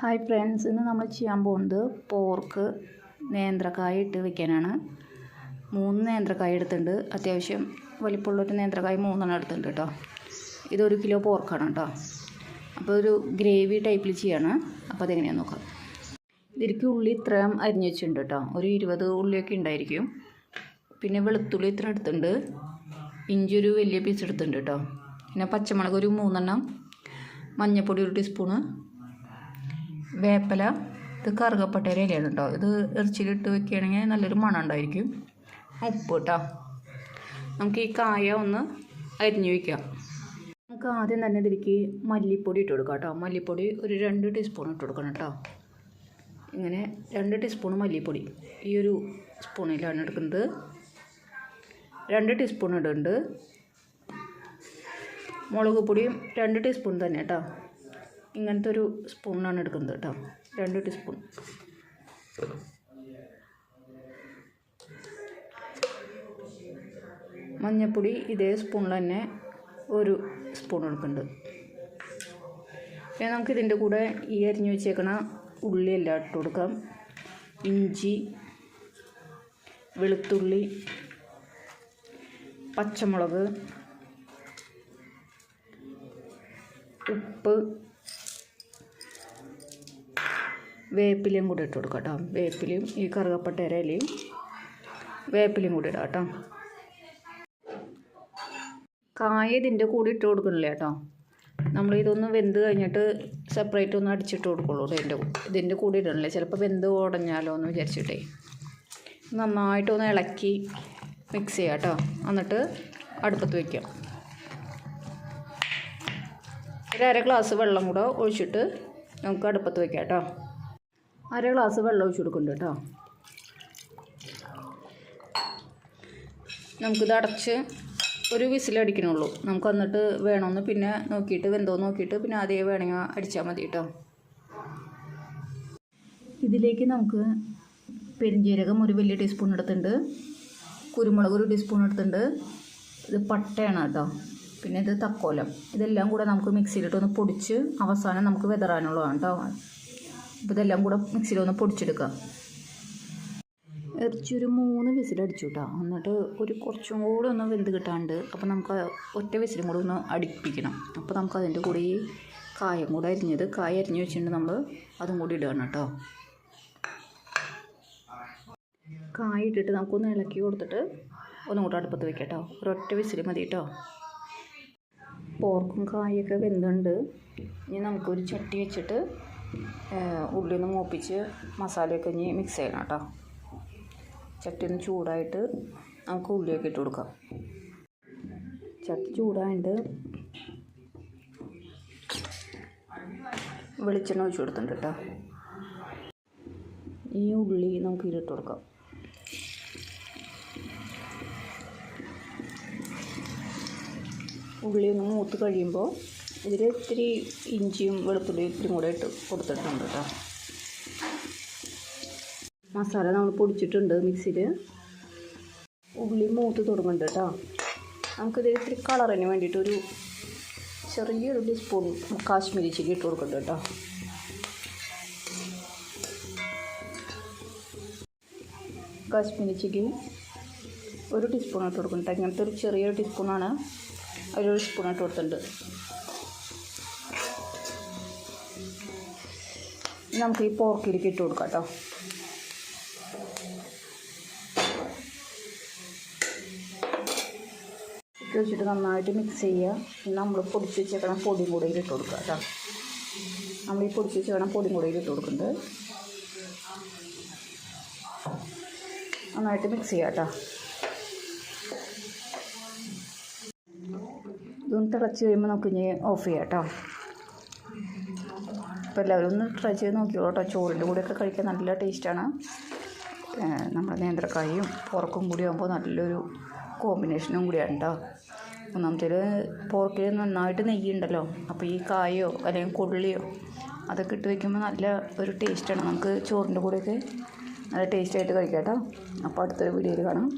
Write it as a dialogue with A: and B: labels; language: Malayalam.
A: ഹായ് ഫ്രണ്ട്സ്, ഇന്ന് നമ്മൾ ചെയ്യാൻ പോകുന്നത് പോർക്ക് നേന്ത്രക്കായ ഇട്ട് വെക്കാനാണ്. 3 നേന്ത്രക്കായ എടുത്തിട്ടുണ്ട്. അത്യാവശ്യം വലിപ്പമുള്ളൊരു നേന്ത്രക്കായ 3 എടുത്തിട്ടുണ്ട് കേട്ടോ. ഇത് 1 കിലോ പോർക്കാണ് കേട്ടോ. അപ്പോൾ ഒരു ഗ്രേവി ടൈപ്പിൽ ചെയ്യാണ്. അപ്പോൾ അതെങ്ങനെയാണെന്ന് നോക്കാം. ഇതിലേക്ക് ഉള്ളി ഇത്രയും അരിഞ്ഞ് വെച്ചിട്ടുണ്ട് കേട്ടോ. ഒരു 20 ഉള്ളിയൊക്കെ ഉണ്ടായിരിക്കും. പിന്നെ വെളുത്തുള്ളി ഇത്ര എടുത്തിട്ടുണ്ട്. ഇഞ്ചി ഒരു വലിയ പീസ് എടുത്തിട്ടുണ്ട് കേട്ടോ. പിന്നെ പച്ചമുളക് ഒരു 3 മഞ്ഞൾപ്പൊടി 1 ടീസ്പൂണ്, വേപ്പില, ഇത് കറുകപ്പട്ടയുടെ ഇലയാണ് കേട്ടോ. ഇത് ഇറച്ചിയിലിട്ട് വെക്കുകയാണെങ്കിൽ നല്ലൊരു മണം ഉണ്ടായിരിക്കും. ഉപ്പ് കേട്ടോ. നമുക്ക് ഈ കായ ഒന്ന് അരിഞ്ഞ് വയ്ക്കാം. നമുക്ക് ആദ്യം തന്നെ ഇതിലേക്ക് മല്ലിപ്പൊടി ഇട്ട് കൊടുക്കാം കേട്ടോ. മല്ലിപ്പൊടി ഒരു 2 ടീസ്പൂൺ ഇട്ട് കൊടുക്കണം കേട്ടോ. ഇങ്ങനെ 2 ടീസ്പൂൺ മല്ലിപ്പൊടി ഈ ഒരു സ്പൂണിലാണ് എടുക്കുന്നത്. 2 ടീസ്പൂൺ ഇടുന്നുണ്ട്. മുളക് പൊടിയും 2 ടീസ്പൂൺ തന്നെ കേട്ടോ. ഇങ്ങനത്തെ ഒരു സ്പൂണിനാണ് എടുക്കുന്നത് കേട്ടോ. 2 ടീസ്പൂൺ. മഞ്ഞൾപ്പൊടി ഇതേ സ്പൂണിൽ തന്നെ 1 സ്പൂൺ എടുക്കുന്നുണ്ട്. പിന്നെ നമുക്കിതിൻ്റെ കൂടെ ഈ അരിഞ്ഞ് വെച്ചേക്കണ ഉള്ളിയെല്ലാം ഇട്ട് കൊടുക്കാം. ഇഞ്ചി, വെളുത്തുള്ളി, പച്ചമുളക്, ഉപ്പ്, വേപ്പിലയും കൂടി ഇട്ട് കൊടുക്കാം കേട്ടോ. വേപ്പിലയും ഈ കറുകപ്പട്ടയുടെ ഇലയും വേപ്പിലയും കൂടി ഇടാം കേട്ടോ. കായ ഇതിൻ്റെ കൂടി ഇട്ട് കൊടുക്കണില്ല കേട്ടോ. നമ്മളിതൊന്ന് വെന്ത് കഴിഞ്ഞിട്ട് സെപ്പറേറ്റ് ഒന്ന് അടിച്ചിട്ട് കൊടുക്കുള്ളൂ. ഇതിൻ്റെ കൂടി ഇടണില്ലേ, ചിലപ്പോൾ വെന്ത് ഉടഞ്ഞാലോ എന്ന് വിചാരിച്ചിട്ടേ. നന്നായിട്ടൊന്ന് ഇളക്കി മിക്സ് ചെയ്യാം കേട്ടോ. എന്നിട്ട് അടുപ്പത്ത് വയ്ക്കാം. ഒരു 1/2 ഗ്ലാസ് വെള്ളം കൂടെ ഒഴിച്ചിട്ട് നമുക്ക് അടുപ്പത്ത് വയ്ക്കാം കേട്ടോ. 1/2 ഗ്ലാസ് വെള്ളം ഒഴിച്ച് കൊടുക്കുന്നുണ്ട് കേട്ടോ. നമുക്കിത് അടച്ച് ഒരു വിസിലടിക്കണുള്ളൂ. നമുക്ക് എന്നിട്ട് വേണമെന്ന് പിന്നെ നോക്കിയിട്ട് വെന്തോ നോക്കിയിട്ട് പിന്നെ ആദ്യമേ വേണമെങ്കിൽ അടിച്ചാൽ മതി കേട്ടോ. ഇതിലേക്ക് നമുക്ക് പെരുംജീരകം ഒരു വലിയ ടീസ്പൂൺ എടുത്തിട്ടുണ്ട്. കുരുമുളക് 1 ടീസ്പൂൺ എടുത്തിട്ടുണ്ട്. ഇത് പട്ടയാണ് കേട്ടോ. പിന്നെ ഇത് തക്കോലം. ഇതെല്ലാം കൂടെ നമുക്ക് മിക്സിയിലിട്ടൊന്ന് പൊടിച്ച് അവസാനം നമുക്ക് വിതറാനുള്ളതാണ് കേട്ടോ. അപ്പോൾ ഇതെല്ലാം കൂടെ മിക്സിയിലൊന്ന് പൊടിച്ചെടുക്കാം. ഇറച്ചി ഒരു 3 വിസിലടിച്ചു കേട്ടോ. എന്നിട്ട് കുറച്ചും കൂടെ ഒന്ന് വെന്ത് കിട്ടാണ്ട്. അപ്പോൾ നമുക്ക് ഒറ്റ വിസിലും കൂടെ ഒന്ന് അടുപ്പിക്കണം. അപ്പോൾ നമുക്ക് അതിൻ്റെ കൂടെ ഈ കായം കൂടെ കായ അരിഞ്ഞ് വെച്ചിട്ടുണ്ട്. നമ്മൾ അതും കൂടി ഇടുകയാണ് കേട്ടോ. കായ ഇട്ടിട്ട് നമുക്കൊന്ന് ഇളക്കി കൊടുത്തിട്ട് ഒന്നും കൂടെ അടുപ്പത്ത് വെക്കാം കേട്ടോ. ഒരൊറ്റ വിസിൽ മതി കേട്ടോ. പോർക്കും കായൊക്കെ വെന്തുണ്ട്. ഇനി നമുക്കൊരു ചട്ടി വെച്ചിട്ട് ഉള്ളി ഒന്ന് മൂപ്പിച്ച് മസാലയൊക്കെ ഇനി മിക്സ് ചെയ്യണം കേട്ടോ. ചട്ടി ഒന്ന് ചൂടായിട്ട് നമുക്ക് ഉള്ളിയൊക്കെ ഇട്ട് കൊടുക്കാം. ചട്ടി ചൂടായിട്ട് വെളിച്ചെണ്ണ ഒഴിച്ച് കൊടുത്തിട്ടുണ്ട് കേട്ടോ. ഈ ഉള്ളി നമുക്ക് ഇതിലിട്ട് കൊടുക്കാം. ഉള്ളി ഒന്ന് മൂത്ത് കഴിയുമ്പോൾ ഇതിൽ ഇത്തിരി ഇഞ്ചിയും വെളുത്തുള്ളിയും ഇത്തിരി കൂടെ ഇട്ട് കൊടുത്തിട്ടുണ്ട് കേട്ടോ. മസാല നമ്മൾ പൊടിച്ചിട്ടുണ്ട് മിക്സിയിൽ. ഉള്ളി മൂത്ത് തുടങ്ങുന്നുണ്ട് കേട്ടോ. നമുക്കിതിൽ ഇത്തിരി കളറിന് വേണ്ടിയിട്ട് ഒരു ചെറിയൊരു ടീസ്പൂൺ കാശ്മീരി ചില്ലി ഇട്ട് കൊടുക്കുന്നുണ്ട് കേട്ടോ. കാശ്മീരി ചില്ലി 1 ടീസ്പൂൺ ഇട്ട് കൊടുക്കുന്നുണ്ട്. ഇങ്ങനത്തെ ഒരു ചെറിയൊരു ടീസ്പൂണാണ്. 1 സ്പൂൺ ഇട്ട് കൊടുത്തിട്ടുണ്ട്. നമുക്ക് ഈ പോർക്കിലേക്ക് ഇട്ട് കൊടുക്കാം കേട്ടോ. ഇട്ട് വെച്ചിട്ട് നന്നായിട്ട് മിക്സ് ചെയ്യുക. നമ്മൾ പൊടിച്ച് വെച്ചേക്കണം പൊടിയും കൂടെ ഇട്ട് കൊടുക്കുക കേട്ടോ. നമ്മൾ ഈ പൊടിച്ച് വെച്ചേക്കണം പൊടിയും കൂടെ ഇട്ട് കൊടുക്കുന്നുണ്ട്. നന്നായിട്ട് മിക്സ് ചെയ്യാം കേട്ടോ. ഇതൊന്ന് തിളച്ച് കഴിയുമ്പോൾ നമുക്ക് ഇനി ഓഫ് ചെയ്യാം കേട്ടോ. അപ്പോൾ എല്ലാവരും ഒന്ന് ട്രൈ ചെയ്ത് നോക്കിയോളൂ കേട്ടോ. ചോറിൻ്റെ കൂടെയൊക്കെ കഴിക്കാൻ നല്ല ടേസ്റ്റാണ്. നമ്മുടെ നേന്ത്രക്കായും പോർക്കും കൂടി ആകുമ്പോൾ നല്ലൊരു കോമ്പിനേഷനും കൂടിയാണ് കേട്ടോ. ഒന്നാമത്തേൽ പോർക്കിൽ നന്നായിട്ട് നെയ്യുണ്ടല്ലോ. അപ്പോൾ ഈ കായോ അല്ലെങ്കിൽ കൊള്ളിയോ അതൊക്കെ ഇട്ട് വയ്ക്കുമ്പോൾ നല്ല ഒരു ടേസ്റ്റാണ്. നമുക്ക് ചോറിൻ്റെ കൂടെയൊക്കെ നല്ല ടേസ്റ്റായിട്ട് കഴിക്കാം കേട്ടോ. അപ്പോൾ അടുത്തൊരു വീഡിയോയിൽ കാണാം.